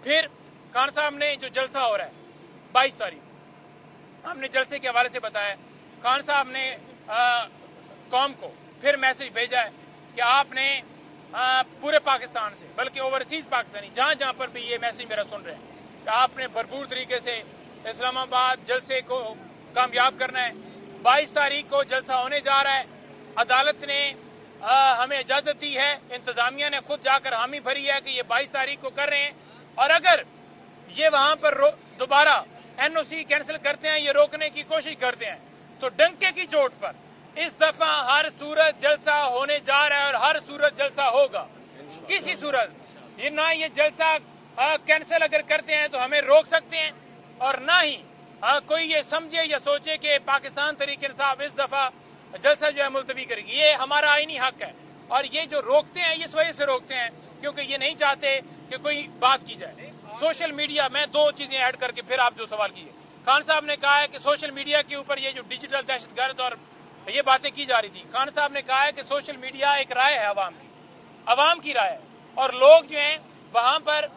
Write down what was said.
फिर खान साहब ने जो जलसा हो रहा है 22 तारीख, हमने जलसे के हवाले से बताया। खान साहब ने कौम को फिर मैसेज भेजा है कि आपने पूरे पाकिस्तान से, बल्कि ओवरसीज पाकिस्तानी जहां जहां पर भी ये मैसेज मेरा सुन रहे हैं, कि आपने भरपूर तरीके से इस्लामाबाद जलसे को कामयाब करना है। 22 तारीख को जलसा होने जा रहा है। अदालत ने हमें इजाजत दी है, इंतजामिया ने खुद जाकर हामी भरी है कि ये 22 तारीख को कर रहे हैं, और अगर ये वहां पर दोबारा एनओसी कैंसिल करते हैं, ये रोकने की कोशिश करते हैं, तो डंके की चोट पर इस दफा हर सूरत जलसा होने जा रहा है और हर सूरत जलसा होगा। किसी सूरत ये ना ये जलसा कैंसिल अगर करते हैं तो हमें रोक सकते हैं, और ना ही कोई ये समझे या सोचे कि पाकिस्तान तहरीक इंसाफ इस दफा जलसा जो है मुलतवी करेगी। ये हमारा आईनी हक है, और ये जो रोकते हैं ये इस वजह से रोकते हैं क्योंकि ये नहीं चाहते कि कोई बात की जाए। सोशल मीडिया में दो चीजें ऐड करके फिर आप जो सवाल किए, खान साहब ने कहा है कि सोशल मीडिया के ऊपर ये जो डिजिटल दहशतगर्द और ये बातें की जा रही थी, खान साहब ने कहा है कि सोशल मीडिया एक राय है अवाम की राय है, और लोग जो हैं वहां पर